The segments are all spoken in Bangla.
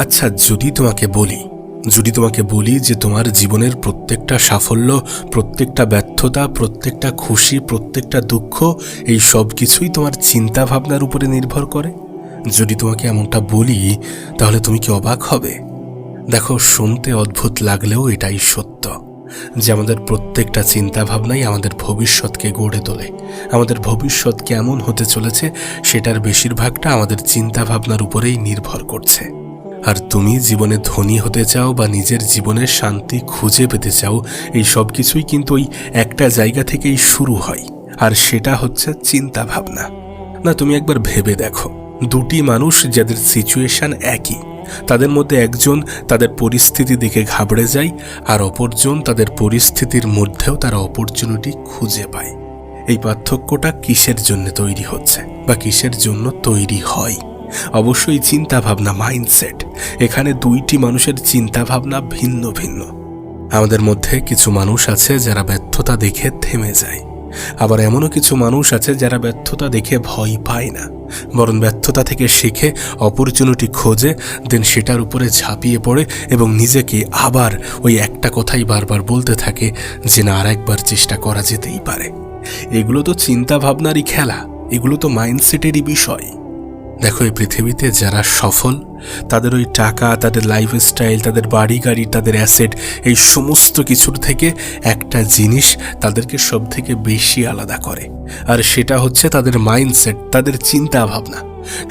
আচ্ছা, যদি তোমাকে বলি যে তোমার জীবনের প্রত্যেকটা সাফল্য, প্রত্যেকটা ব্যর্থতা, প্রত্যেকটা খুশি, প্রত্যেকটা দুঃখ, এই সব কিছুই তোমার চিন্তা ভাবনার উপরে নির্ভর করে, যদি তোমাকে এমনটা বলি তাহলে তুমি কি অবাক হবে? দেখো, শুনতে অদ্ভুত লাগলেও এটাই সত্য যে আমাদের প্রত্যেকটা চিন্তা ভাবনাই আমাদের ভবিষ্যৎকে গড়ে তোলে। আমাদের ভবিষ্যৎ কেমন হতে চলেছে সেটার বেশিরভাগটা আমাদের চিন্তা ভাবনার উপরেই নির্ভর করছে। আর তুমি জীবনে ধনী হতে চাও বা নিজের জীবনের শান্তি খুঁজে পেতে চাও, এই সব কিছুই কিন্তু ওই একটা জায়গা থেকেই শুরু হয়, আর সেটা হচ্ছে চিন্তা ভাবনা। না, তুমি একবার ভেবে দেখো, দুটি মানুষ যাদের সিচুয়েশন একই, তাদের মধ্যে একজন তাদের পরিস্থিতি দেখে ঘাবড়ে যায়, আর অপরজন তাদের পরিস্থিতির মধ্যেও তারা অপরচুনিটি খুঁজে পায়। এই পার্থক্যটা কিসের জন্য তৈরি হচ্ছে বা কিসের জন্য তৈরি হয়? অবশ্যই চিন্তা ভাবনা, মাইন্ডসেট। এখানে দুইটি মানুষের চিন্তা ভাবনা ভিন্ন ভিন্ন। আমাদের মধ্যে কিছু মানুষ আছে যারা ব্যর্থতা দেখে থেমে যায়, আবার এমনও কিছু মানুষ আছে যারা ব্যর্থতা দেখে ভয় পায় না, বরং ব্যর্থতা থেকে শিখে অপরচুনিটি খোঁজে, দেন সেটার উপরে ঝাঁপিয়ে পড়ে এবং নিজেকে আবার ওই একটা কথাই বারবার বলতে থাকে যে না, আর একবার চেষ্টা করা যেতেই পারে। এগুলো তো চিন্তা ভাবনারই খেলা, এগুলো তো মাইন্ডসেটেরই বিষয়। দেখো, এই পৃথিবীতে যারা সফল, তাদের ওই টাকা, তাদের লাইফস্টাইল, তাদের বাড়ি গাড়ি, তাদের অ্যাসেট, এই সমস্ত কিছুর থেকে একটা জিনিস তাদেরকে সব থেকে বেশি আলাদা করে, আর সেটা হচ্ছে তাদের মাইন্ডসেট, তাদের চিন্তা ভাবনা।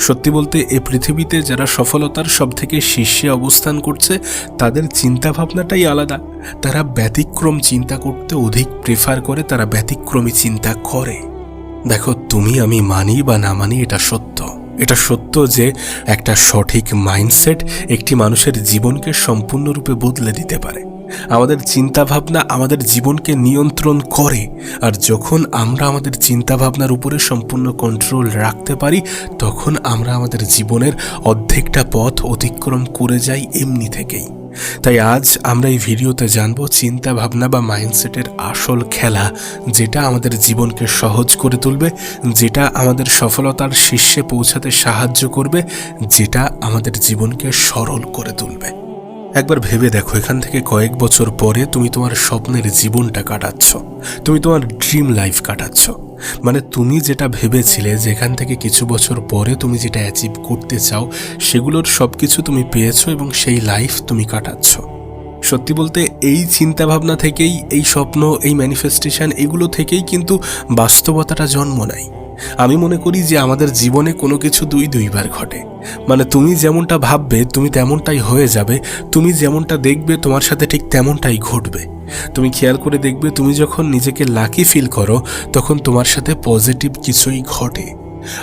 সত্যি বলতে এই পৃথিবীতে যারা সফলতার সব থেকে শীর্ষে অবস্থান করছে, তাদের চিন্তা ভাবনাটাই আলাদা। তারা ব্যতিক্রম চিন্তা করতে অধিক প্রেফার করে, তারা ব্যতিক্রমী চিন্তা করে। দেখো, তুমি আমি মানি বা না মানি, এটা সত্য যে একটা সঠিক মাইন্ডসেট একটি মানুষের জীবনকে সম্পূর্ণরূপে বদলে দিতে পারে। আমাদের চিন্তাভাবনা আমাদের জীবনকে নিয়ন্ত্রণ করে, আর যখন আমরা আমাদের চিন্তাভাবনার উপরে সম্পূর্ণ কন্ট্রোল রাখতে পারি, তখন আমরা আমাদের জীবনের অর্ধেকটা পথ অতিক্রম করে যাই এমনি থেকেই। তাই আজ আমরা এই ভিডিওতে জানবো চিন্তা ভাবনা বা মাইন্ডসেটের আসল খেলা, যেটা আমাদের জীবনকে সহজ করে তুলবে, যেটা আমাদের সফলতার শীর্ষে পৌঁছাতে সাহায্য করবে, যেটা আমাদের জীবনকে সরল করে তুলবে। একবার ভেবে দেখো, এখান থেকে কয়েক বছর পরে তুমি তোমার স্বপ্নের জীবনটা কাটাচ্ছ, তুমি তোমার ড্রিম লাইফ কাটাচ্ছ। মানে তুমি যেটা ভেবেছিলে যে এখান থেকে কিছু বছর পরে তুমি যেটা অ্যাচিভ করতে চাও, সেগুলোর সব কিছু তুমি পেয়েছো এবং সেই লাইফ তুমি কাটাচ্ছ। সত্যি বলতে এই চিন্তাভাবনা থেকেই, এই স্বপ্ন, এই ম্যানিফেস্টেশন, এগুলো থেকেই কিন্তু বাস্তবতাটা জন্ম নেয়। আমি মনে করি যে আমাদের জীবনে কোনো কিছু দুইবার ঘটে। মানে তুমি যেমনটা ভাববে তুমি তেমনটাই হয়ে যাবে, তুমি যেমনটা দেখবে তোমার সাথে ঠিক তেমনটাই ঘটবে। তুমি খেয়াল করে দেখবে, তুমি যখন নিজেকে লাকি ফিল করো তখন তোমার সাথে পজিটিভ কিছুই ঘটে।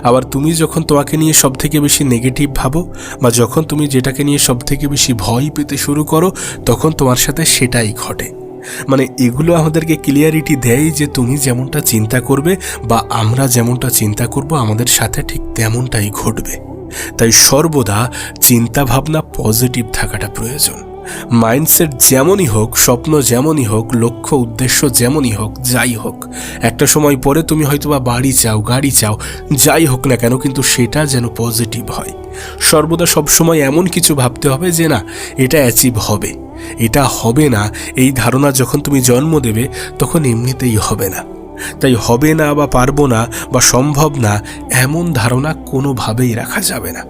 আবার তুমি যখন তোমাকে নিয়ে সব থেকে বেশি নেগেটিভ ভাবো, বা যখন তুমি যেটাকে নিয়ে সব থেকে বেশি ভয় পেতে শুরু করো, তখন তোমার সাথে সেটাই ঘটে। মানে এগুলো আমাদেরকে ক্লিয়ারিটি দেয় যে তুমি যেমনটা চিন্তা করবে বা আমরা যেমনটা চিন্তা করব, আমাদের সাথে ঠিক তেমনটাই ঘটবে। তাই সর্বদা চিন্তা ভাবনা পজিটিভ থাকাটা প্রয়োজন। মাইন্ডসেট যেমনই হোক, স্বপ্ন যেমনই হোক, লক্ষ্য উদ্দেশ্য যেমনই হোক, যাই হোক, একটা সময় পরে তুমি হয়তোবা বাড়ি চাও, গাড়ি চাও, যাই হোক না কেন, কিন্তু সেটা যেন পজিটিভ হয়। সর্বদা সবসময় এমন কিছু ভাবতে হবে যে না, এটা অ্যাচিভ হবে, এটা হবে না, এই ধারণা যখন তুমি জন্ম দেবে তখন এমনিতেই হবে না। তাই হবে না বা পারবো না বা সম্ভব না, এমন ধারণা কোনোভাবেই রাখা যাবে না।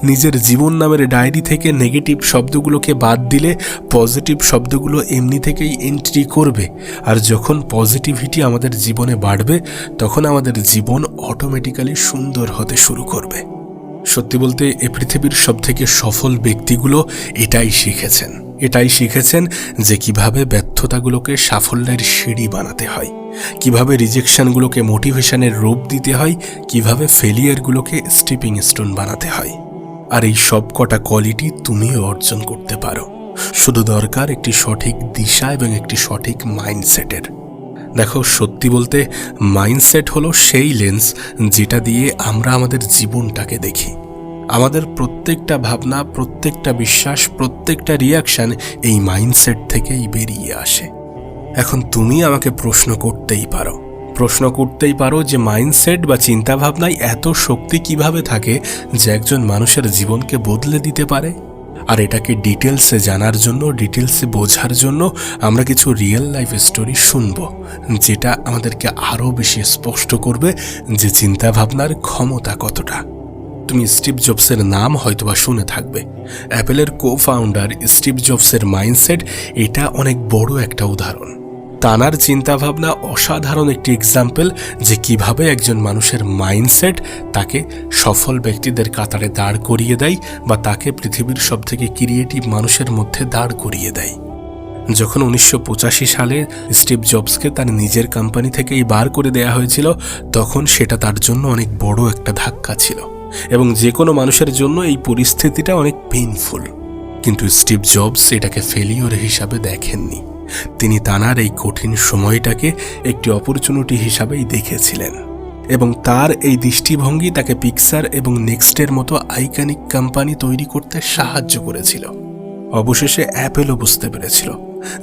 নিজের জীবন নামের ডায়েরি থেকে নেগেটিভ শব্দগুলোকে বাদ দিলে পজিটিভ শব্দগুলো এমনি থেকেই এন্ট্রি করবে, আর যখন পজিটিভিটি আমাদের জীবনে বাড়বে তখন আমাদের জীবন অটোমেটিক্যালি সুন্দর হতে শুরু করবে। সত্যি বলতে এই পৃথিবীর সবথেকে সফল ব্যক্তিগুলো এটাই শিখেছেন যে কিভাবে ব্যর্থতাগুলোকে সাফল্যের সিঁড়ি বানাতে হয়, কিভাবে রিজেকশনগুলোকে মোটিভেশনের রূপ দিতে হয়, কিভাবে ফেলিয়ারগুলোকে স্টেপিং স্টোন বানাতে হয়। আর এই সব কটা কোয়ালিটি তুমিও অর্জন করতে পারো, শুধু দরকার একটি সঠিক দিশা এবং একটি সঠিক মাইন্ডসেটের। দেখো, সত্যি বলতে মাইন্ডসেট হলো সেই লেন্স যেটা দিয়ে আমরা আমাদের জীবনটাকে দেখি। আমাদের প্রত্যেকটা ভাবনা, প্রত্যেকটা বিশ্বাস, প্রত্যেকটা রিয়াকশন এই মাইন্ডসেট থেকেই বেরিয়ে আসে। এখন তুমি আমাকে প্রশ্ন করতেই পারো যে মাইন্ডসেট বা চিন্তাভাবনায় এত শক্তি কিভাবে থাকে যে একজন মানুষের জীবনকে বদলে দিতে পারে? আর এটাকে ডিটেলসে জানার জন্য, ডিটেলসে বোঝার জন্য আমরা কিছু রিয়েল লাইফ স্টোরি শুনব, যেটা আমাদেরকে আরও বেশি স্পষ্ট করবে যে চিন্তাভাবনার ক্ষমতা কতটা। তুমি স্টিভ জবসের নাম হয়তোবা শুনে থাকবে। অ্যাপেলের কো-ফাউন্ডার স্টিভ জবসের মাইন্ডসেট এটা অনেক বড় একটা উদাহরণ। তানার চিন্তাভাবনা অসাধারণ একটি এক্সাম্পল যে কিভাবে একজন মানুষের মাইন্ডসেট তাকে সফল ব্যক্তিদের কাতারে দাঁড় করিয়ে দেয় বা তাকে পৃথিবীর সবথেকে ক্রিয়েটিভ মানুষের মধ্যে দাঁড় করিয়ে দেয়। যখন 1985 সালে স্টিভ জবসকে তার নিজের কোম্পানি থেকেই বার করে দেয়া হয়েছিল, তখন সেটা তার জন্য অনেক বড় একটা ধাক্কা ছিল এবং যে কোনো মানুষের জন্য এই পরিস্থিতিটা অনেক পেইনফুল। কিন্তু স্টিভ জবস এটাকে ফেলিওর হিসাবে দেখেননি। তিনি তানার এই কঠিন সময়টাকে একটি অপরচুনিটি হিসাবেই দেখেছিলেন এবং তার এই দৃষ্টিভঙ্গি তাকে পিক্সার এবং নেক্সটের মতো আইকনিক কোম্পানি তৈরি করতে সাহায্য করেছিল। অবশেষে অ্যাপেলও বুঝতে পেরেছিল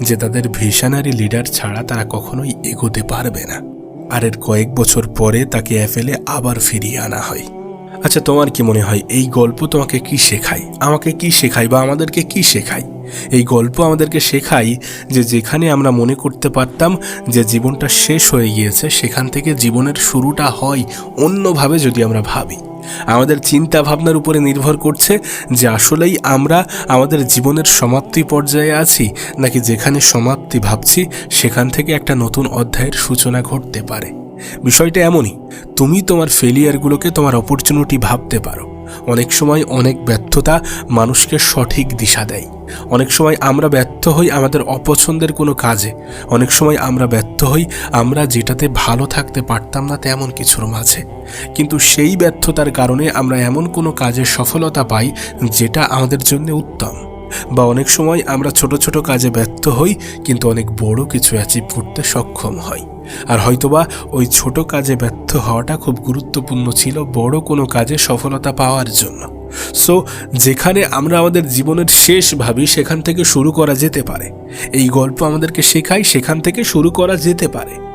যে তাদের ভিশনারি লিডার ছাড়া তারা কখনোই এগোতে পারবে না। আর এর কয়েক বছর পরে তাকে অ্যাপেলে আবার ফিরিয়ে আনা হয়। আচ্ছা, তোমার কি মনে হয় এই গল্প তোমাকে কি শেখায়, আমাকে কি শেখায় বা আমাদেরকে কি শেখায়? এই গল্প আমাদেরকে শেখায় যে যেখানে আমরা মনে করতে পারতাম যে জীবনটা শেষ হয়ে গিয়েছে, সেখান থেকে জীবনের শুরুটা হয় অন্যভাবে যদি আমরা ভাবি। আমাদের চিন্তা ভাবনার উপরে নির্ভর করছে যে আসলেই আমরা আমাদের জীবনের সমাপ্তি পর্যায়ে আছি, নাকি যেখানে সমাপ্তি ভাবছি সেখান থেকে একটা নতুন অধ্যায়ের সূচনা ঘটতে পারে। বিষয়টা এমনই, তুমি তোমার ফেলিয়ারগুলোকে তোমার অপরচুনিটি ভাবতে পারো। অনেক সময় অনেক ব্যর্থতা মানুষকে সঠিক দিশা দেয়। অনেক সময় আমরা ব্যর্থ হই আমাদের অপছন্দের কোনো কাজে। অনেক সময় আমরা ব্যর্থ হই আমরা যেটাতে ভালো থাকতে পারতাম না তেমন কিছুর মাঝে। কিন্তু সেই ব্যর্থতার কারণে আমরা এমন কোনো কাজে সফলতা পাই যেটা আমাদের জন্য উত্তম। বা অনেক সময় আমরা ছোট ছোট কাজে ব্যর্থ হই কিন্তু অনেক বড় কিছু অ্যাচিভ করতে সক্ষম হই। আর হয়তোবা ওই ছোট কাজে ব্যর্থ হওয়াটা খুব গুরুত্বপূর্ণ ছিল বড় কোনো কাজে সফলতা পাওয়ার জন্য। সো যেখানে আমরা আমাদের জীবনের শেষ ভাবি সেখান থেকে শুরু করা যেতে পারে। এই গল্প আমাদেরকে শেখায় সেখান থেকে শুরু করা যেতে পারে।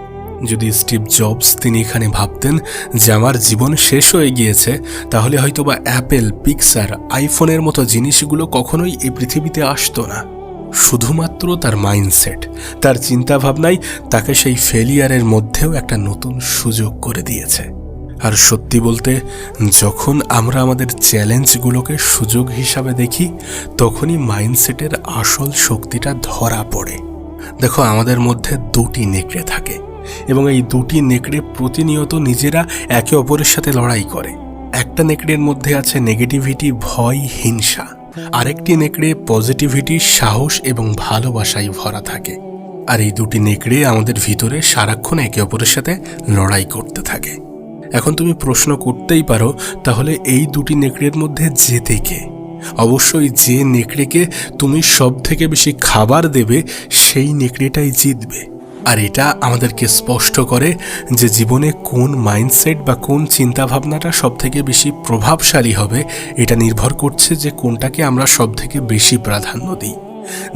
যদি স্টিভ জবস তিনি এখানে ভাবতেন যে আমার জীবন শেষ হয়ে গিয়েছে, তাহলে হয়তোবা অ্যাপেল, পিক্সার, আইফোনের মতো জিনিসগুলো কখনোই এই পৃথিবীতে আসতো না। শুধুমাত্র তার মাইন্ডসেট, তার চিন্তাভাবনাই তাকে সেই ফেলিয়ারের মধ্যেও একটা নতুন সুযোগ করে দিয়েছে। আর সত্যি বলতে, যখন আমরা আমাদের চ্যালেঞ্জগুলোকে সুযোগ হিসাবে দেখি, তখনই মাইন্ডসেটের আসল শক্তিটা ধরা পড়ে। দেখো, আমাদের মধ্যে দুটি নেকড়ে থাকে এবং এই দুটি নেকড়ে প্রতিনিয়ত নিজেরা একে অপরের সাথে লড়াই করে। একটা নেকড়ের মধ্যে আছে নেগেটিভিটি, ভয়, হিংসা। আরেকটি নেকড়ে পজিটিভিটি, সাহস এবং ভালোবাসায় ভরা থাকে। আর এই দুটি নেকড়ে আমাদের ভিতরে সারাক্ষণ একে অপরের সাথে লড়াই করতে থাকে। এখন তুমি প্রশ্ন করতেই পারো, তাহলে এই দুটি নেকড়ের মধ্যে জেতে কে? অবশ্যই যে নেকড়েকে তুমি সব থেকে বেশি খাবার দেবে সেই নেকড়েটাই জিতবে। আর এটা আমাদেরকে স্পষ্ট করে যে জীবনে কোন মাইন্ডসেট বা কোন চিন্তাভাবনাটা সব থেকে বেশি প্রভাবশালী হবে, এটা নির্ভর করছে যে কোনটাকে আমরা সব থেকে বেশি প্রাধান্য দিই।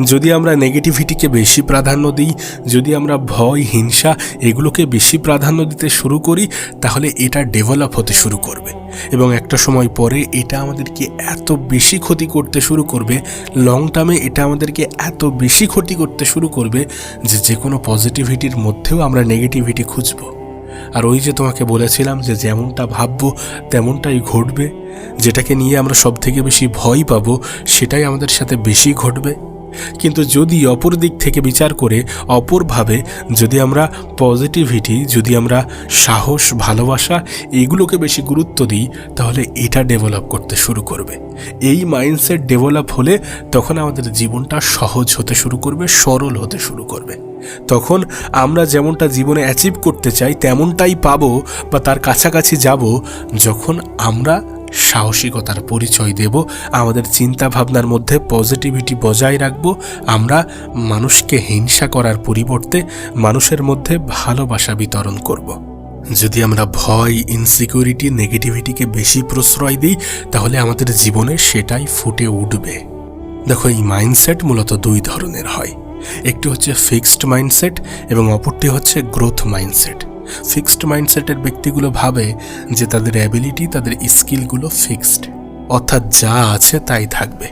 যদি আমরা নেগেটিভিটিকে বেশি প্রাধান্য দিই, যদি আমরা ভয়, হিংসা এগুলোকে বেশি প্রাধান্য দিতে শুরু করি, তাহলে এটা ডেভেলপ হতে শুরু করবে এবং একটা সময় পরে এটা আমাদেরকে এত বেশি ক্ষতি করতে শুরু করবে, লং টার্মে এটা আমাদেরকে এত বেশি ক্ষতি করতে শুরু করবে যে কোনো পজিটিভিটির মধ্যেও আমরা নেগেটিভিটি খুঁজব। আর ওই যে তোমাকে বলেছিলাম যে যেমনটা ভাববো তেমনটাই ঘটবে, যেটাকে নিয়ে আমরা সব থেকে বেশি ভয় পাবো সেটাই আমাদের সাথে বেশি ঘটবে। কিন্তু যদি অপর দিক থেকে বিচার করে অপরভাবে যদি আমরা পজিটিভিটি, যদি আমরা সাহস, ভালোবাসা এগুলোকে বেশি গুরুত্ব দিই, তাহলে এটা ডেভেলপ করতে শুরু করবে। এই মাইন্ডসেট ডেভেলপ হলে তখন আমাদের জীবনটা সহজ হতে শুরু করবে, সরল হতে শুরু করবে। তখন আমরা যেমনটা জীবনে অ্যাচিভ করতে চাই তেমনটাই পাবো বা তার কাছাকাছি যাব, যখন আমরা সাহসিকতার পরিচয় দেব, আমাদের চিন্তা ভাবনার মধ্যে পজিটিভিটি বজায় রাখব, আমরা মানুষকে হিংসা করার পরিবর্তে মানুষের মধ্যে ভালোবাসা বিতরণ করব। যদি আমরা ভয়, ইনসিকিউরিটি, নেগেটিভিটিকে বেশি প্রশ্রয় দিই, তাহলে আমাদের জীবনে সেটাই ফুটে উঠবে। দেখো, এই মাইন্ডসেট মূলত দুই ধরনের হয়। একটি হচ্ছে ফিক্সড মাইন্ডসেট এবং অপরটি হচ্ছে গ্রোথ মাইন্ডসেট। ফিক্সড মাইন্ডসেটের ব্যক্তিগুলো ভাবে যে তাদের অ্যাবিলিটি, তাদের স্কিলগুলো ফিক্সড। অর্থাৎ যা আছে তাই থাকবে।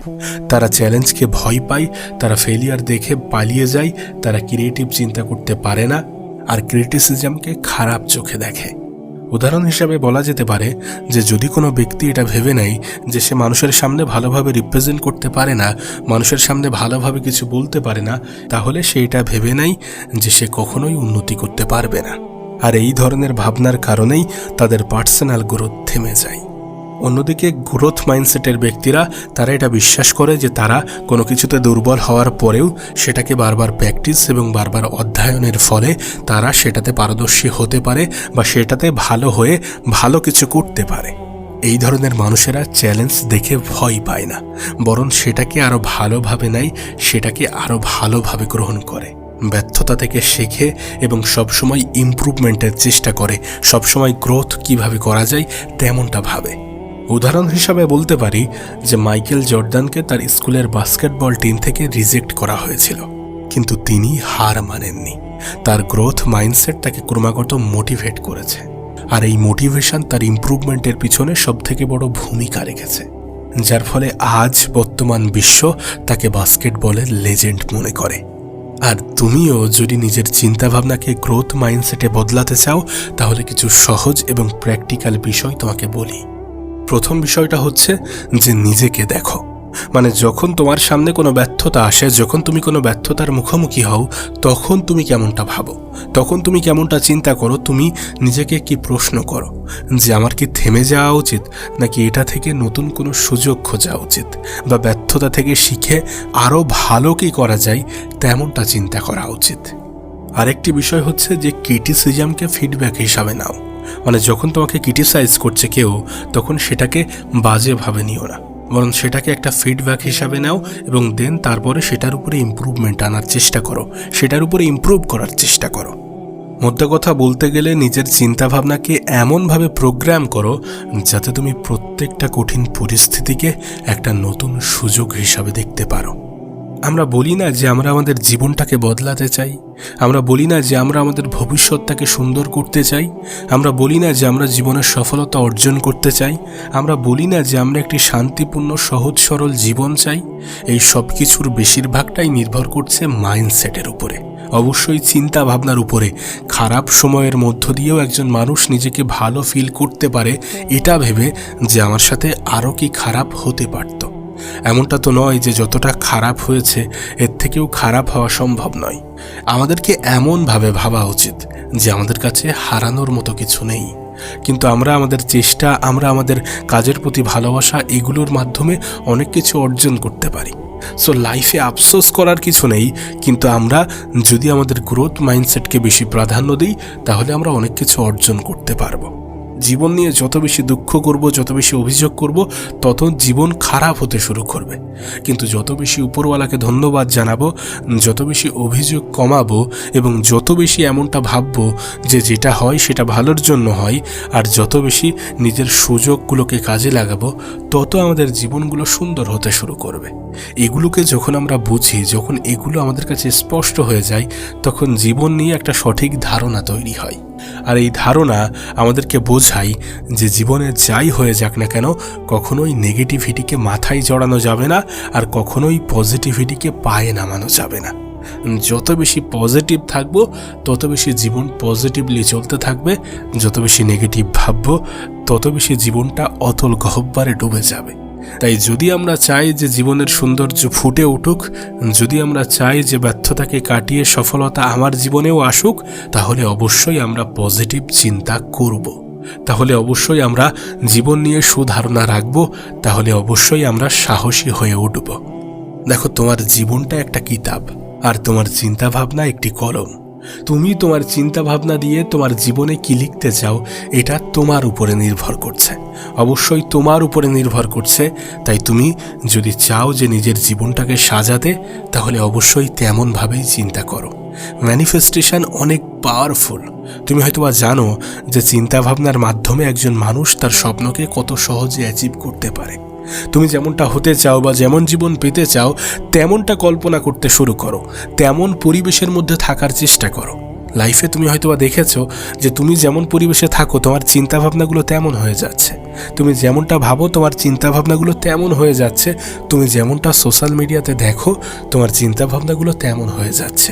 তারা চ্যালেঞ্জকে ভয় পায়, তারা ফেলিয়ার দেখে পালিয়ে যায়, তারা ক্রিয়েটিভ চিন্তা করতে পারে না, আর ক্রিটিসিজমকে খারাপ চোখে দেখে। উদাহরণ হিসাবে বলা যেতে পারে যে যদি কোনো ব্যক্তি এটা ভেবে নেয় যে সে মানুষের সামনে ভালোভাবে রিপ্রেজেন্ট করতে পারে না, মানুষের সামনে ভালোভাবে কিছু বলতে পারে না, তাহলে সে এটা ভেবে নেয় যে সে কখনোই উন্নতি করতে পারবে না। আর এই ধরনের ভাবনার কারণেই তাদের পার্সোনাল গ্রোথ থেমে যায়। অন্যদিকে গ্রোথ মাইন্ডসেটের ব্যক্তিরা তারা এটা বিশ্বাস করে যে তারা কোনো কিছুতে দুর্বল হওয়ার পরেও সেটাকে বারবার প্র্যাকটিস এবং বারবার অধ্যয়নের ফলে তারা সেটাতে পারদর্শী হতে পারে বা সেটাতে ভালো হয়ে ভালো কিছু করতে পারে। এই ধরনের মানুষেরা চ্যালেঞ্জ দেখে ভয় পায় না, বরং সেটাকে আরও ভালোভাবে নেয়, সেটাকে আরও ভালোভাবে গ্রহণ করে, ব্যর্থতা থেকে শেখে এবং সবসময় ইমপ্রুভমেন্টের চেষ্টা করে, সবসময় গ্রোথ কিভাবে করা যায় তেমনটা ভাবে। উদাহরণ হিসাবে বলতে পারি যে মাইকেল জর্ডানকে তার স্কুলের বাস্কেটবল টিম থেকে রিজেক্ট করা হয়েছিল, কিন্তু তিনি হার মানেননি। তার গ্রোথ মাইন্ডসেট তাকে ক্রমাগত মোটিভেট করেছে, আর এই মোটিভেশন তার ইমপ্রুভমেন্টের পিছনে সবথেকে বড় ভূমিকা রেখেছে, যার ফলে আজ বর্তমান বিশ্ব তাকে বাস্কেটবলের লেজেন্ড মনে করে। আর তুমিও যদি নিজের চিন্তাভাবনাকে গ্রোথ মাইন্ডসেটে বদলাতে চাও, তাহলে কিছু সহজ এবং প্র্যাকটিক্যাল বিষয় তোমাকে বলি। প্রথম বিষয়টা হচ্ছে যে নিজেকে দেখো। মানে যখন তোমার সামনে কোনো ব্যর্থতা আসে, যখন তুমি কোনো ব্যর্থতার মুখোমুখি হও, তখন তুমি কেমনটা ভাবো, তখন তুমি কেমনটা চিন্তা করো, তুমি নিজেকে কি প্রশ্ন করো যে আমার কি থেমে যাওয়া উচিত, নাকি এটা থেকে নতুন কোনো সুযোগ খোঁজা উচিত, বা ব্যর্থতা থেকে শিখে আরও ভালো কি করা যায় তেমনটা চিন্তা করা উচিত। আরেকটি বিষয় হচ্ছে যে ক্রিটিসিজমকে ফিডব্যাক হিসাবে নাও। মানে যখন তোমাকে ক্রিটিসাইজ করছে কেউ, তখন সেটাকে বাজেভাবে নিও না, বরং সেটাকে একটা ফিডব্যাক হিসাবে নাও এবং দেন তারপরে সেটার উপরে ইমপ্রুভমেন্ট আনার চেষ্টা করো, সেটার উপরে ইমপ্রুভ করার চেষ্টা করো। মোদ্দা কথা বলতে গেলে নিজের চিন্তাভাবনাকে এমনভাবে প্রোগ্রাম করো যাতে তুমি প্রত্যেকটা কঠিন পরিস্থিতিকে একটা নতুন সুযোগ হিসাবে দেখতে পারো। আমরা বলি না যে আমরা আমাদের জীবনটাকে বদলাতে চাই, আমরা বলি না যে আমরা আমাদের ভবিষ্যৎটাকে সুন্দর করতে চাই, আমরা বলি না যে আমরা জীবনের সফলতা অর্জন করতে চাই, আমরা বলি না যে আমরা একটি শান্তিপূর্ণ সহজ সরল জীবন চাই। এই সব কিছুর বেশিরভাগটাই নির্ভর করছে মাইন্ডসেটের উপরে, অবশ্যই চিন্তা ভাবনার উপরে। খারাপ সময়ের মধ্য দিয়েও একজন মানুষ নিজেকে ভালো ফিল করতে পারে এটা ভেবে যে আমার সাথে আরও কি খারাপ হতে পারত। এমনটা তো নয় যে যতটা খারাপ হয়েছে এর থেকেও খারাপ হওয়া সম্ভব নয়। আমাদেরকে এমনভাবে ভাবা উচিত যে আমাদের কাছে হারানোর মতো কিছু নেই, কিন্তু আমরা আমাদের চেষ্টা, আমরা আমাদের কাজের প্রতি ভালোবাসা, এগুলোর মাধ্যমে অনেক কিছু অর্জন করতে পারি। সো লাইফে আফসোস করার কিছু নেই, কিন্তু আমরা যদি আমাদের গ্রোথ মাইন্ডসেটকে বেশি প্রাধান্য দিই, তাহলে আমরা অনেক কিছু অর্জন করতে পারবো। জীবন নিয়ে যত বেশি দুঃখ করব, যত বেশি অভিযোগ করব, তত জীবন খারাপ হতে শুরু করবে। কিন্তু যত বেশি উপরওয়ালাকে ধন্যবাদ জানাবো, যত বেশি অভিযোগ কমাবো এবং যত বেশি এমনটা ভাববো যে যেটা হয় সেটা ভালোর জন্য হয়, আর যত বেশি নিজের সুযোগগুলোকে কাজে লাগাবো, তত আমাদের জীবনগুলো সুন্দর হতে শুরু করবে। এগুলোকে যখন আমরা বুঝি, যখন এগুলো আমাদের কাছে স্পষ্ট হয়ে যায়, তখন জীবন নিয়ে একটা সঠিক ধারণা তৈরি হয়। আর এই ধারণা আমাদেরকে বোঝায় যে জীবনে যাই হয়ে যাক না কেন, কখনোই নেগেটিভিটিকে মাথায় জড়ানো যাবে না, আর কখনোই পজিটিভিটিকে পায়ে নামানো যাবে না। যত বেশি পজিটিভ থাকবো, তত বেশি জীবন পজিটিভলি চলতে থাকবে। যত বেশি নেগেটিভ ভাববো, তত বেশি জীবনটা অতল গহ্বরে ডুবে যাবে। তাই যদি আমরা চাই যে জীবনের সৌন্দর্য ফুটে উঠুক, যদি আমরা চাই যে ব্যর্থতাকে কাটিয়ে সফলতা আমার জীবনেও আসুক, তাহলে অবশ্যই আমরা পজিটিভ চিন্তা করব, তাহলে অবশ্যই আমরা জীবন নিয়ে সুধারণা রাখব, তাহলে অবশ্যই আমরা সাহসী হয়ে উঠব। দেখো, তোমার জীবনটা একটা কিতাব, আর তোমার চিন্তাভাবনা একটি কলম। তুমি তোমার চিন্তাভাবনা দিয়ে তোমার জীবনে কি লিখতে চাও, এটা তোমার উপরে নির্ভর করছে, অবশ্যই তোমার উপরে নির্ভর করছে। তাই তুমি যদি চাও যে নিজের জীবনটাকে সাজাতে, তাহলে অবশ্যই তেমনভাবেই চিন্তা করো। ম্যানিফেস্টেশন অনেক পাওয়ারফুল। তুমি হয়তোবা জানো যে চিন্তাভাবনার মাধ্যমে একজন মানুষ তার স্বপ্নকে কত সহজে অ্যাচিভ করতে পারে। তুমি যেমনটা হতে চাও বা যেমন জীবন পেতে চাও, তেমনটা কল্পনা করতে শুরু করো, তেমন পরিবেশের মধ্যে থাকার চেষ্টা করো। লাইফে তুমি হয়তো দেখেছো যে তুমি যেমন পরিবেশে থাকো তোমার চিন্তাভাবনাগুলো তেমন হয়ে যাচ্ছে, তুমি যেমনটা ভাবো তোমার চিন্তাভাবনাগুলো তেমন হয়ে যাচ্ছে, তুমি যেমনটা সোশ্যাল মিডিয়াতে দেখো তোমার চিন্তাভাবনাগুলো তেমন হয়ে যাচ্ছে।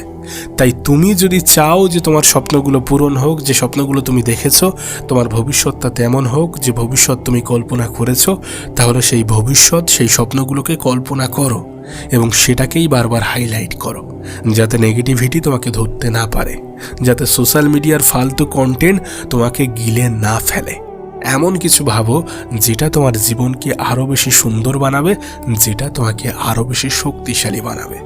তাই তুমি যদি চাও যে তোমার স্বপ্নগুলো পূরণ হোক, যে স্বপ্নগুলো তুমি দেখেছো তোমার ভবিষ্যৎটা তেমন হোক যে ভবিষ্যৎ তুমি কল্পনা করেছো, তাহলে সেই ভবিষ্যৎ সেই স্বপ্নগুলোকে কল্পনা করো এবং সেটাকেই বারবার হাইলাইট করো, যাতে নেগেটিভিটি তোমাকে ধরতে না পারে, যাতে সোশ্যাল মিডিয়ার ফালতু কন্টেন্ট তোমাকে গিলে না ফেলে। এমন কিছু ভাবো যেটা তোমার জীবনকে আরও বেশি সুন্দর বানাবে, যেটা তোমাকে আরও বেশি শক্তিশালী বানাবে।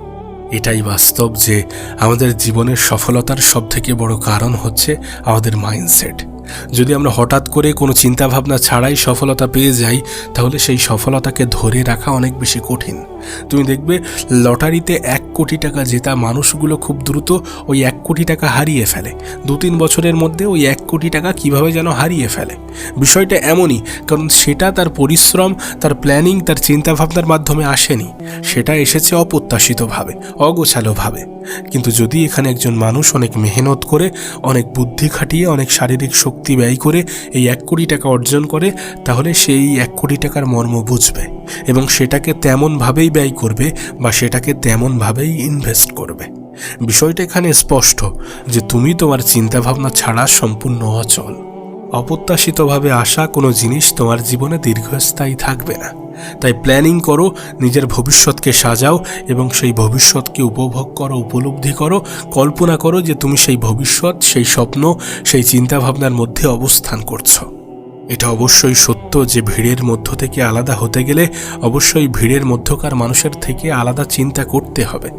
এটাই বাস্তব যে আমাদের জীবনের সফলতার সবথেকে বড় কারণ হচ্ছে আমাদের মাইন্ডসেট। যদি আমরা হঠাৎ করে কোনো চিন্তাভাবনা ছাড়াই সফলতা পেয়ে যাই, তাহলে সেই সফলতাকে ধরে রাখা অনেক বেশি কঠিন। তুমি দেখবে লটারিতে 1 কোটি টাকা জেতা মানুষগুলো খুব দ্রুত ওই 1 কোটি টাকা হারিয়ে ফেলে। 2-3 বছরের মধ্যে ওই 1 কোটি টাকা কিভাবে যেন হারিয়ে ফেলে। বিষয়টা এমনই, কারণ সেটা তার পরিশ্রম, তার প্ল্যানিং, তার চিন্তাভাবনার মাধ্যমে আসেনি, সেটা এসেছে অপ্রত্যাশিতভাবে, অগোছালোভাবে। কিন্তু যদি এখানে একজন মানুষ অনেক মেহনত করে, অনেক বুদ্ধি খাটিয়ে, অনেক শারীরিক শক্তি ব্যয় করে এই 1 কোটি টাকা অর্জন করে, তাহলে সেই 1 কোটি টাকার মর্ম বুঝবে এবং সেটাকে তেমনভাবেই ব্যয় করবে বা সেটাকে তেমনভাবেই ইনভেস্ট করবে। বিষয়টা এখানে স্পষ্ট যে তুমি তোমার চিন্তাভাবনা ছাড়া সম্পূর্ণ অচল। অপ্রত্যাশিতভাবে আসা কোনো জিনিস তোমার জীবনে দীর্ঘস্থায়ী থাকবে না। তাই প্ল্যানিং করো, নিজের ভবিষ্যৎকে সাজাও এবং সেই ভবিষ্যৎকে উপভোগ করো, উপলব্ধি করো, কল্পনা করো যে তুমি সেই ভবিষ্যৎ, সেই স্বপ্ন, সেই চিন্তাভাবনার মধ্যে অবস্থান করছো। এটা অবশ্যই সত্য যে ভিড়ের মধ্য থেকে আলাদা হতে গেলে অবশ্যই ভিড়ের মধ্যকার মানুষের থেকে আলাদা চিন্তা করতে হবে।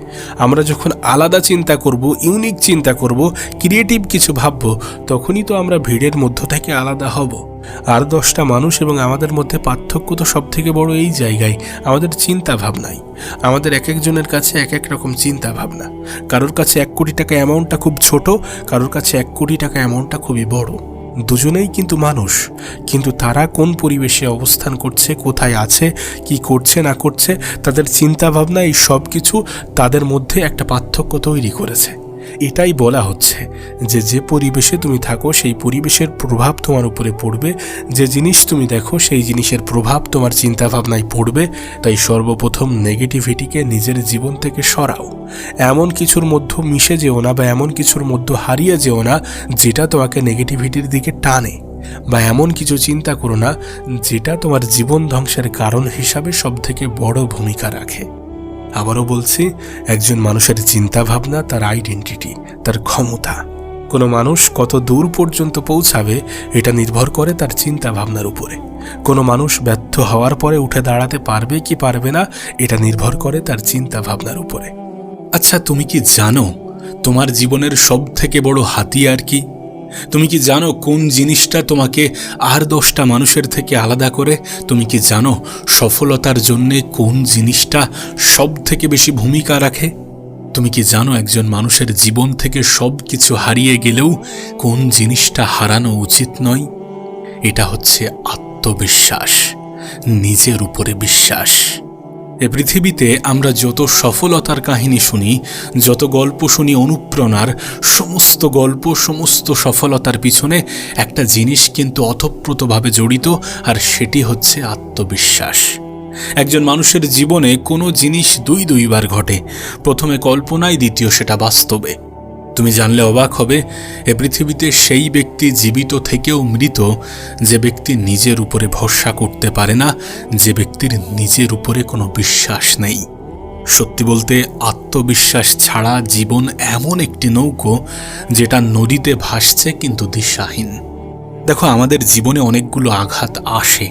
আমরা যখন আলাদা চিন্তা করব, ইউনিক চিন্তা করব, ক্রিয়েটিভ কিছু ভাবব, তখনই তো আমরা ভিড়ের মধ্য থেকে আলাদা হব। আর 10টা মানুষ এবং আমাদের মধ্যে পার্থক্য তো সব থেকে বড় এই জায়গায়, আমাদের চিন্তা ভাবনাই। আমাদের এক একজনের কাছে এক এক রকম চিন্তা ভাবনা। কারোর কাছে 1 কোটি টাকা অ্যামাউন্টটা খুব ছোট, কারোর কাছে 1 কোটি টাকা অ্যামাউন্টটা খুবই বড়। দুজনেই কিন্তু মানুষ, কিন্তু তারা কোন পরিবেশে অবস্থান করছে, কোথায় আছে, কি করছে না করছে, তাদের চিন্তা ভাবনা, এই সব কিছু তাদের মধ্যে একটা পার্থক্য তৈরি করেছে। এটাই বলা হচ্ছে যে যে পরিবেশে তুমি থাকো সেই পরিবেশের প্রভাব তোমার উপরে পড়বে, যে জিনিস তুমি দেখো সেই জিনিসের প্রভাব তোমার চিন্তাভাবনায় পড়বে। তাই সর্বপ্রথম নেগেটিভিটিকে নিজের জীবন থেকে সরাও। এমন কিছুর মধ্যে মিশে যেও না বা এমন কিছুর মধ্যে হারিয়ে যেও না যেটা তোমাকে নেগেটিভিটির দিকে টানে, বা এমন কিছু চিন্তা করো না যেটা তোমার জীবন ধ্বংসের কারণ হিসাবে সবথেকে বড় ভূমিকা রাখে। আবারও বলছি, একজন মানুষের চিন্তাভাবনা তার আইডেন্টিটি, তার ক্ষমতা। কোনো মানুষ কত দূর পর্যন্ত পৌঁছাবে এটা নির্ভর করে তার চিন্তাভাবনার উপরে। কোনো মানুষ ব্যর্থ হওয়ার পরে উঠে দাঁড়াতে পারবে কি পারবে না এটা নির্ভর করে তার চিন্তাভাবনার উপরে। আচ্ছা, তুমি কি জানো তোমার জীবনের সব থেকে বড় হাতিয়ার কি? তুমি কি জানো কোন জিনিসটা তোমাকে আর 10টা মানুষের থেকে আলাদা করে? তুমি কি জানো সফলতার জন্যে কোন জিনিসটা সব থেকে বেশি ভূমিকা রাখে? তুমি কি জানো একজন মানুষের জীবন থেকে সব কিছু হারিয়ে গেলেও কোন জিনিসটা হারানো উচিত নয়? এটা হচ্ছে আত্মবিশ্বাস, নিজের উপরে বিশ্বাস। এ পৃথিবীতে আমরা যত সফলতার কাহিনী শুনি, যত গল্প শুনি অনুপ্রেরণার, সমস্ত গল্প, সমস্ত সফলতার পিছনে একটা জিনিস কিন্তু ওতপ্রোতভাবে জড়িত, আর সেটি হচ্ছে আত্মবিশ্বাস। একজন মানুষের জীবনে কোনো জিনিস 2বার ঘটে, প্রথমে কল্পনায়, দ্বিতীয় সেটা বাস্তবে। তুমি জানলে অবাক হবে, এ পৃথিবীতে সেই ব্যক্তি জীবিত থেকেও মৃত যে ব্যক্তি নিজের উপরে ভরসা করতে পারে না, যে ব্যক্তির নিজের উপরে কোনো বিশ্বাস নেই। সত্যি বলতে আত্মবিশ্বাস ছাড়া জীবন এমন একটি নৌকো যেটা নদীতে ভাসছে কিন্তু দিশাহীন। দেখো, আমাদের জীবনে অনেকগুলো আঘাত আসে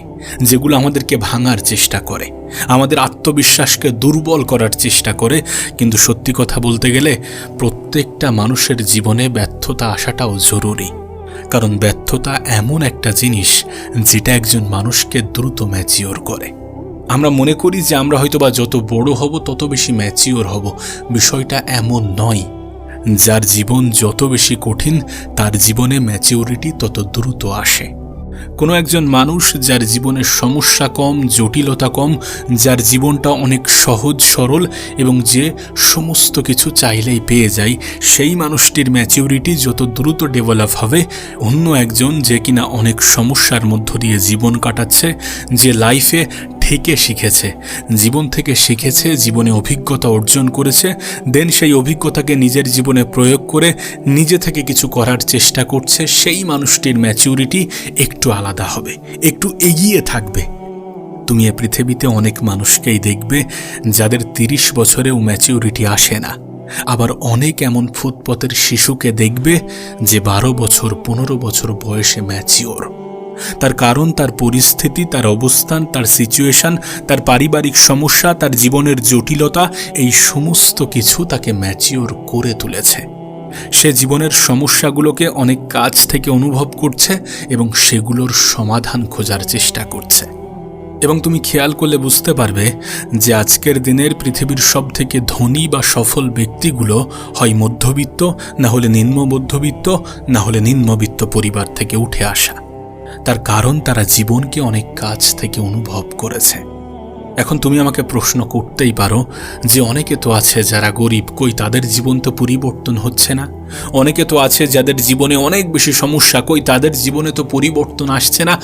যেগুলো আমাদেরকে ভাঙার চেষ্টা করে, আমাদের আত্মবিশ্বাসকে দুর্বল করার চেষ্টা করে। কিন্তু সত্যি কথা বলতে গেলে প্রত্যেকটা মানুষের জীবনে ব্যর্থতা আসাটাও জরুরি, কারণ ব্যর্থতা এমন একটা জিনিস যেটা একজন মানুষকে দ্রুত ম্যাচিওর করে। আমরা মনে করি যে আমরা হয়তোবা যত বড় হব তত বেশি ম্যাচিওর হব, বিষয়টা এমন নয়। যার জীবন যত বেশি কঠিন তার জীবনে ম্যাচিওরিটি তত দ্রুত আসে। কোনো একজন মানুষ যার জীবনের সমস্যা কম, জটিলতা কম, যার জীবনটা অনেক সহজ সরল এবং যে সমস্ত কিছু চাইলেই পেয়ে যায়, সেই মানুষটির ম্যাচিউরিটি যত দ্রুত ডেভেলপ হবে, অন্য একজন যে কিনা অনেক সমস্যার মধ্য দিয়ে জীবন কাটাচ্ছে, যে লাইফে থেকে শিখেছে, জীবন থেকে শিখেছে, জীবনে অভিজ্ঞতা অর্জন করেছে, দেন সেই অভিজ্ঞতাকে নিজের জীবনে প্রয়োগ করে নিজে থেকে কিছু করার চেষ্টা করছে, সেই মানুষটির ম্যাচিউরিটি একটু আলাদা হবে, একটু এগিয়ে থাকবে। তুমি এ পৃথিবীতে অনেক মানুষকেই দেখবে যাদের 30 বছরেও ম্যাচিউরিটি আসে না, আবার অনেক এমন ফুটপথের শিশুকে দেখবে যে 12 বছর 15 বছর বয়সে ম্যাচিওর। তার কারণ তার পরিস্থিতি, তার অবস্থান, তার সিচুয়েশন, তার পারিবারিক সমস্যা, তার জীবনের জটিলতা, এই সমস্ত কিছু তাকে ম্যাচিওর করে তুলেছে। সে জীবনের সমস্যাগুলোকে অনেক কাছ থেকে অনুভব করছে এবং সেগুলোর সমাধান খোঁজার চেষ্টা করছে। এবং তুমি খেয়াল করলে বুঝতে পারবে যে আজকের দিনের পৃথিবীর সবথেকে ধনী বা সফল ব্যক্তিগুলো হয় মধ্যবিত্ত, না হলে নিম্ন মধ্যবিত্ত, না হলে নিম্নবিত্ত পরিবার থেকে উঠে আসা। তার কারণ তারা জীবনকে অনেক কাছ থেকে অনুভব করেছে। এখন তুমি আমাকে প্রশ্ন করতেই পারো যে অনেকে তো আছে যারা গরিব, কই তাদের জীবন তো পরিবর্তন হচ্ছে না? অনেকে তো আছে যাদের জীবনে অনেক বেশি সমস্যা, কই তাদের জীবনে তো পরিবর্তন আসছে না?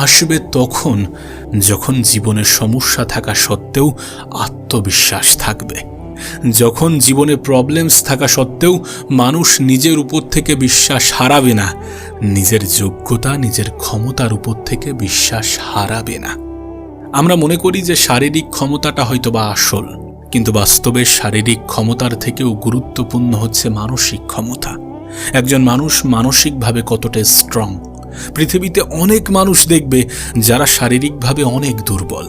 আসবে তখন যখন জীবনে সমস্যা থাকা সত্ত্বেও আত্মবিশ্বাস থাকবে, যখন জীবনে প্রবলেমস থাকা সত্ত্বেও মানুষ নিজের উপর থেকে বিশ্বাস হারাবে না, নিজের যোগ্যতা, নিজের ক্ষমতার উপর থেকে বিশ্বাস হারাবে না। আমরা মনে করি যে শারীরিক ক্ষমতাটা হয়তো বা আসল, কিন্তু বাস্তবে শারীরিক ক্ষমতার থেকেও গুরুত্বপূর্ণ হচ্ছে মানসিক ক্ষমতা। একজন মানুষ মানসিকভাবে কতটা স্ট্রং। পৃথিবীতে অনেক মানুষ দেখবে যারা শারীরিকভাবে অনেক দুর্বল,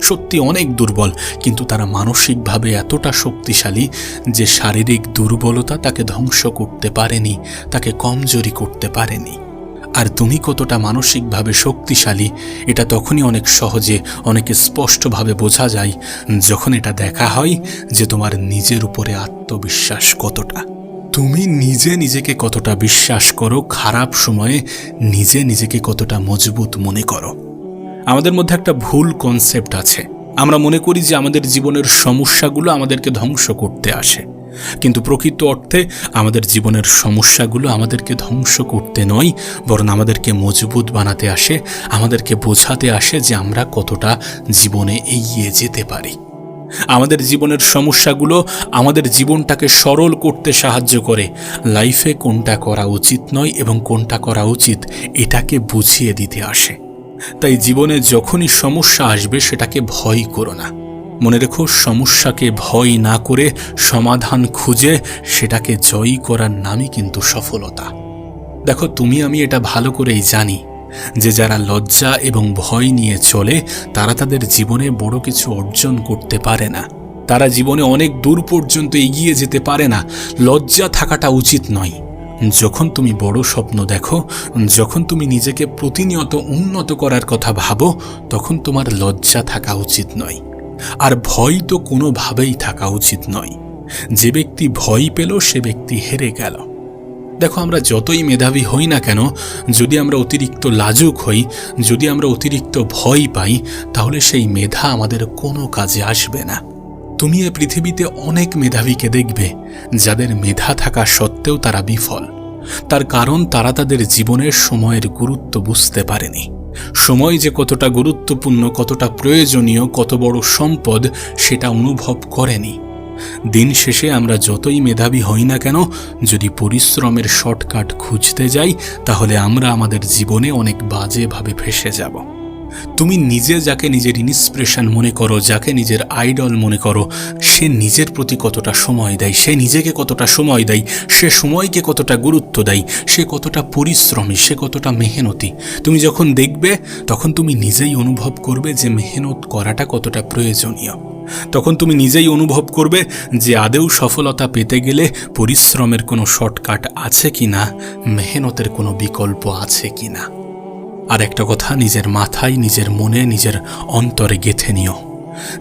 সত্যি অনেক দুর্বল, কিন্তু তারা মানসিকভাবে এতটা শক্তিশালী যে শারীরিক দুর্বলতা তাকে ধ্বংস করতে পারেনি, তাকে কমজোরি করতে পারেনি। আর তুমি কতটা মানসিকভাবে শক্তিশালী এটা তখনই অনেক সহজে, অনেক স্পষ্টভাবে বোঝা যায় যখন এটা দেখা হয় যে তোমার নিজের উপরে আত্মবিশ্বাস কতটা, তুমি নিজে নিজেকে কতটা বিশ্বাস করো, খারাপ সময়ে নিজে নিজেকে কতটা মজবুত মনে করো। আমাদের মধ্যে একটা ভুল কনসেপ্ট আছে, আমরা মনে করি যে আমাদের জীবনের সমস্যাগুলো আমাদেরকে ধ্বংস করতে আসে, কিন্তু প্রকৃত অর্থে আমাদের জীবনের সমস্যাগুলো আমাদেরকে ধ্বংস করতে নয়, বরং আমাদেরকে মজবুত বানাতে আসে, আমাদেরকে বোঝাতে আসে যে আমরা কতটা জীবনে এগিয়ে যেতে পারি। আমাদের জীবনের সমস্যাগুলো আমাদের জীবনটাকে সরল করতে সাহায্য করে, লাইফে কোনটা করা উচিত নয় এবং কোনটা করা উচিত এটাকে বুঝিয়ে দিতে আসে। তাই জীবনে যখনই সমস্যা আসবে সেটাকে ভয় করো না। মনে রেখো, সমস্যাকে ভয় না করে সমাধান খুঁজে সেটাকে জয়ী করার নামই কিন্তু সফলতা। দেখো, তুমি আমি এটা ভালো করেই জানি যে যারা লজ্জা এবং ভয় নিয়ে চলে তারা তাদের জীবনে বড় কিছু অর্জন করতে পারে না, তারা জীবনে অনেক দূর পর্যন্ত এগিয়ে যেতে পারে না। লজ্জা থাকাটা উচিত নয়। যখন তুমি বড় স্বপ্ন দেখো, যখন তুমি নিজেকে প্রতিনিয়ত উন্নত করার কথা ভাবো, তখন তোমার লজ্জা থাকা উচিত নয়, আর ভয় তো কোনোভাবেই থাকা উচিত নয়। যে ব্যক্তি ভয় পেল সে ব্যক্তি হেরে গেল। দেখো, আমরা যতই মেধাবী হই না কেন, যদি আমরা অতিরিক্ত লাজুক হই, যদি আমরা অতিরিক্ত ভয় পাই, তাহলে সেই মেধা আমাদের কোনো কাজে আসবে না। তুমি এ পৃথিবীতে অনেক মেধাবীকে দেখবে যাদের মেধা থাকা সত্ত্বেও তারা বিফল। তার কারণ তারা তাদের জীবনের সময়ের গুরুত্ব বুঝতে পারেনি। সময় যে কতটা গুরুত্বপূর্ণ, কতটা প্রয়োজনীয়, কত বড় সম্পদ সেটা অনুভব করেনি। দিন শেষে আমরা যতই মেধাবী হই না কেন, যদি পরিশ্রমের শর্টকাট খুঁজতে যাই তাহলে আমরা আমাদের জীবনে অনেক বাজেভাবে ফেঁসে যাব। তুমি নিজে যাকে নিজের ইন্সপিরেশন মনে করো, যাকে নিজের আইডল মনে করো, সে নিজের প্রতি কতটা সময় দেয়, সে নিজেকে কতটা সময় দেয়, সে সময়কে কতটা গুরুত্ব দেয়, সে কতটা পরিশ্রমী, সে কতটা মেহনতি, তুমি যখন দেখবে তখন তুমি নিজেই অনুভব করবে যে মেহনত করাটা কতটা প্রয়োজনীয়। তখন তুমি নিজেই অনুভব করবে যে আদৌ সফলতা পেতে গেলে পরিশ্রমের কোনো শর্টকাট আছে কিনা, মেহনতের কোনো বিকল্প আছে কিনা। আর একটা কথা নিজের মাথায়, নিজের মনে, নিজের অন্তরে গেঁথে নিও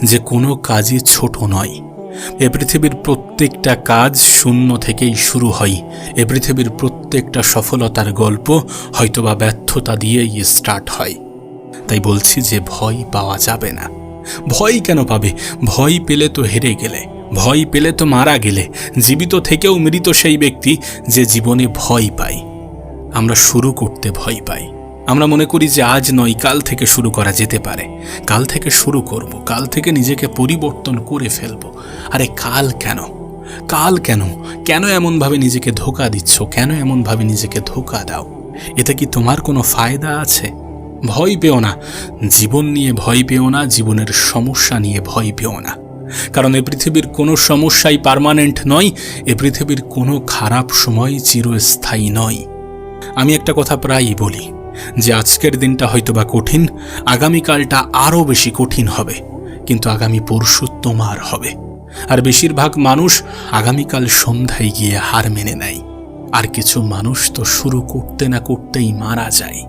যে কোনো কাজই ছোট নয়। এ পৃথিবীর প্রত্যেকটা কাজ শূন্য থেকেই শুরু হয়। এ পৃথিবীর প্রত্যেকটা সফলতার গল্প হয়তোবা ব্যর্থতা দিয়েই স্টার্ট হয়। তাই বলছি যে ভয় পাওয়া যাবে না। ভয় কেন পাবে? ভয় পেলে তো হেরে গেলে, ভয় পেলে তো মারা গেলে। জীবিত থেকেও মৃত সেই ব্যক্তি যে জীবনে ভয় পায়। আমরা শুরু করতে ভয় পাই। আমরা মনে করি যে আজ নয়, কাল থেকে শুরু করা যেতে পারে। কাল থেকে শুরু করব, কাল থেকে নিজেকে পরিবর্তন করে ফেলব। আরে কাল কেন? কাল কেন? কেন এমনভাবে নিজেকে ধোঁকা দিচ্ছ? কেন এমনভাবে নিজেকে ধোঁকা দাও? এতে কি তোমার কোনো ফায়দা আছে? ভয় পেও না। জীবন নিয়ে ভয় পেও না, জীবনের সমস্যা নিয়ে ভয় পেও না। কারণ এ পৃথিবীর কোনো সমস্যাই পার্মানেন্ট নয়। এ পৃথিবীর কোনো খারাপ সময় চিরস্থায়ী নয়। আমি একটা কথা প্রায়ই বলি যে আজকের দিনটা হয়তোবা কঠিন, আগামীকালটা আরও বেশি কঠিন হবে, কিন্তু আগামী পরশু তোমার হবে। আর বেশিরভাগ মানুষ আগামীকাল সন্ধ্যায় গিয়ে হার মেনে নেয়। আর কিছু মানুষ তো শুরু করতে না করতেই মারা যায়।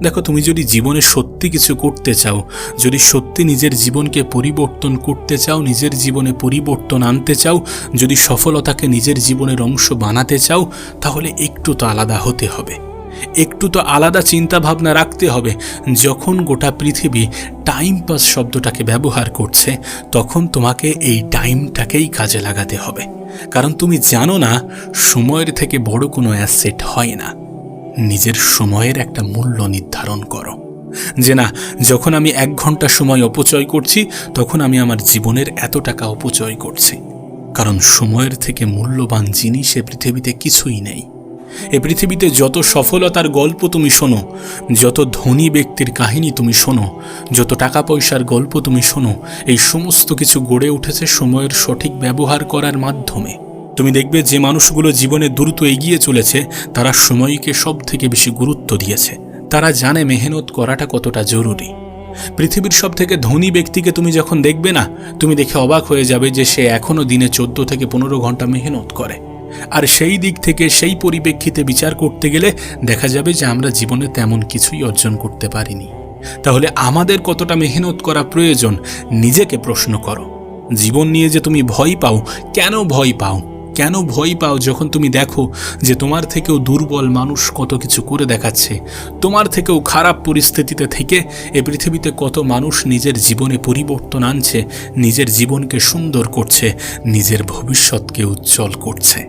দেখো, তুমি যদি জীবনে সত্যি কিছু করতে চাও, যদি সত্যি নিজের জীবনকে পরিবর্তন করতে চাও, নিজের জীবনে পরিবর্তন আনতে চাও, যদি সফলতাকে নিজের জীবনের অংশ বানাতে চাও, তাহলে একটু তো আলাদা হতে হবে, একটু তো আলাদা চিন্তা ভাবনা রাখতে হবে। যখন গোটা পৃথিবী টাইম পাস শব্দটাকে ব্যবহার করছে, তখন তোমাকে এই টাইমটাকেই কাজে লাগাতে হবে। কারণ তুমি জানো না, সময়ের থেকে বড় কোনো অ্যাসেট হয় না। নিজের সময়ের একটা মূল্য নির্ধারণ করো যে না, যখন আমি 1 ঘন্টা সময় অপচয় করছি, তখন আমি আমার জীবনের এত টাকা অপচয় করছি। কারণ সময়ের থেকে মূল্যবান জিনিস এ পৃথিবীতে কিছুই নেই। এ পৃথিবীতে যত সফলতার গল্প তুমি শোনো, যত ধনী ব্যক্তির কাহিনী তুমি শোনো, যত টাকা পয়সার গল্প তুমি শোনো, এই সমস্ত কিছু গড়ে উঠেছে সময়ের সঠিক ব্যবহার করার মাধ্যমে। তুমি দেখবে যে মানুষগুলো জীবনে দ্রুত এগিয়ে চলেছে, তারা সময়কে সব থেকে বেশি গুরুত্ব দিয়েছে। তারা জানে মেহনত করাটা কতটা জরুরি। পৃথিবীর সব থেকে ধনী ব্যক্তিকে তুমি যখন দেখবে না, তুমি দেখে অবাক হয়ে যাবে যে সে এখনও দিনে 14 থেকে 15 ঘন্টা মেহনত করে। আর সেই দিক থেকে, সেই পরিপ্রেক্ষিতে বিচার করতে গেলে দেখা যাবে যে আমরা জীবনে তেমন কিছুই অর্জন করতে পারিনি। তাহলে আমাদের কতটা মেহনত করা প্রয়োজন, নিজেকে প্রশ্ন করো। জীবন নিয়ে যে তুমি ভয় পাও, কেন ভয় পাও? কেন ভয় পাও যখন তুমি দেখো যে তোমার থেকেও দুর্বল মানুষ কত কিছু করে দেখাচ্ছে, তোমার থেকেও খারাপ পরিস্থিতিতে থেকে এ পৃথিবীতে কত মানুষ নিজের জীবনে পরিবর্তন আনছে, নিজের জীবনকে সুন্দর করছে, নিজের ভবিষ্যৎকে উজ্জ্বল করছে।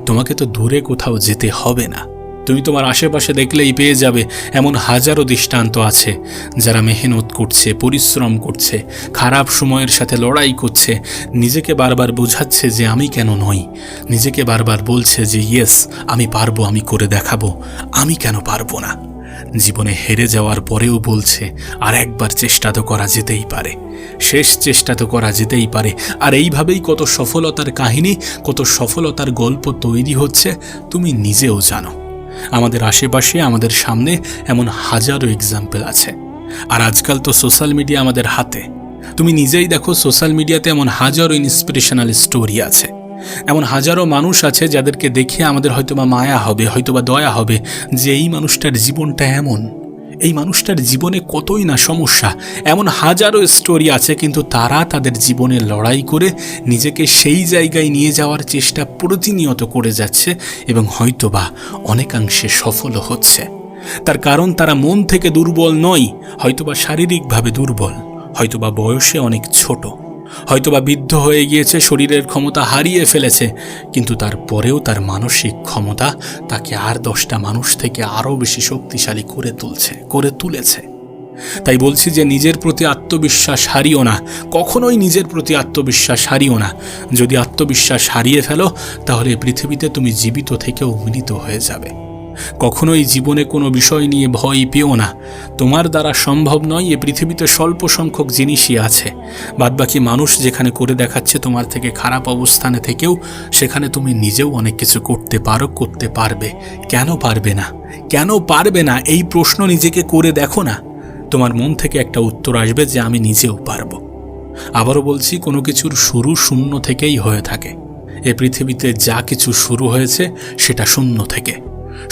তোমাকে তো দূরে কোথাও যেতে হবে না। তুমি তোমার আশেপাশে দেখলেই পেয়ে যাবে এমন হাজারো দৃষ্টান্ত আছে যারা মেহনত করছে, পরিশ্রম করছে, খারাপ সময়ের সাথে লড়াই করছে, নিজেকে বারবার বোঝাচ্ছে যে আমি কেন নই, নিজেকে বারবার বলছে যে ইয়েস আমি পারবো, আমি করে দেখাবো, আমি কেন পারবো না। জীবনে হেরে যাওয়ার পরেও বলছে আর একবার চেষ্টা তো করা যেতেই পারে, শেষ চেষ্টা তো করা যেতেই পারে। আর এইভাবেই কত সফলতার কাহিনী, কত সফলতার গল্প তৈরি হচ্ছে, তুমি নিজেও জানো। আমাদের আশেপাশে, আমাদের সামনে এমন হাজারো এক্সাম্পল আছে। আর আজকাল তো সোশ্যাল মিডিয়া আমাদের হাতে। তুমি নিজেই দেখো, সোশ্যাল মিডিয়াতে এমন হাজারো ইন্সপিরেশনাল স্টোরি আছে, এমন হাজারো মানুষ আছে যাদেরকে দেখে আমাদের হয়তোবা মায়া হবে, হয়তোবা দয়া হবে যে এই মানুষটার জীবনটা এমন, এই মানুষটার জীবনে কতই না সমস্যা। এমন হাজারো স্টোরি আছে, কিন্তু তারা তাদের জীবনে লড়াই করে নিজেকে সেই জায়গায় নিয়ে যাওয়ার চেষ্টা প্রতিনিয়ত করে যাচ্ছে এবং হয়তোবা অনেকাংশে সফলও হচ্ছে। তার কারণ তারা মন থেকে দুর্বল নয়, হয়তোবা শারীরিকভাবে দুর্বল, হয়তোবা বয়সে অনেক ছোট, হয়তোবা বৃদ্ধ হয়ে গিয়েছে, শরীরের ক্ষমতা হারিয়ে ফেলেছে, কিন্তু তারপরেও তার মানসিক ক্ষমতা তাকে আর 10টা মানুষ থেকে আরও বেশি শক্তিশালী করে তুলেছে। তাই বলছি যে নিজের প্রতি আত্মবিশ্বাস হারিও না, কখনোই নিজের প্রতি আত্মবিশ্বাস হারিও না। যদি আত্মবিশ্বাস হারিয়ে ফেলো, তাহলে পৃথিবীতে তুমি জীবিত থেকেও মৃত হয়ে যাবে। কখনোই জীবনে কোনো বিষয় নিয়ে ভয় পেও না। তোমার দ্বারা সম্ভব নয়, এ পৃথিবীতে স্বল্প সংখ্যক জিনিসই আছে। বাদবাকি মানুষ যেখানে করে দেখাচ্ছে তোমার থেকে খারাপ অবস্থানে থেকেও, সেখানে তুমি নিজেও অনেক কিছু করতে পারো, করতে পারবে। কেন পারবে না? কেন পারবে না? এই প্রশ্ন নিজেকে করে দেখো না, তোমার মন থেকে একটা উত্তর আসবে যে আমি নিজেও পারবো। আবারও বলছি, কোনো কিছুর শুরু শূন্য থেকেই হয়ে থাকে। এ পৃথিবীতে যা কিছু শুরু হয়েছে সেটা শূন্য থেকে।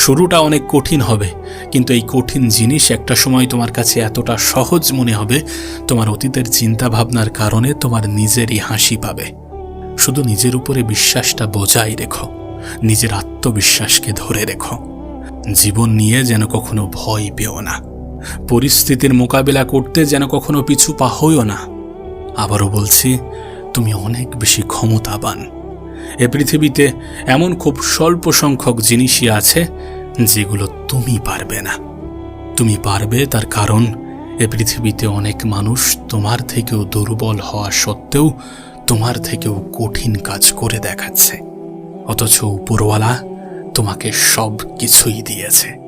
শুরুটা অনেক কঠিন হবে, কিন্তু এই কঠিন জিনিস একটা সময় তোমার কাছে এতটা সহজ মনে হবে, তোমার অতীতের চিন্তা ভাবনার কারণে তোমার নিজেরই হাসি পাবে। শুধু নিজের উপরে বিশ্বাসটা বজায় রেখো, নিজের আত্মবিশ্বাসকে ধরে রেখো। জীবন নিয়ে যেন কখনো ভয় পেও না, পরিস্থিতির মোকাবিলা করতে যেন কখনো পিছু পা হইও না। আবারও বলছি, তুমি অনেক বেশি ক্ষমতাবান। এ পৃথিবীতে এমন খুব স্বল্প সংখ্যক জিনিসই আছে যেগুলো তুমি পারবে না। তুমি পারবে, তার কারণ এ পৃথিবীতে অনেক মানুষ তোমার থেকেও দুর্বল হওয়া সত্ত্বেও তোমার থেকেও কঠিন কাজ করে দেখাচ্ছে, অথচ উপরওয়ালা তোমাকে সব কিছুই দিয়েছে।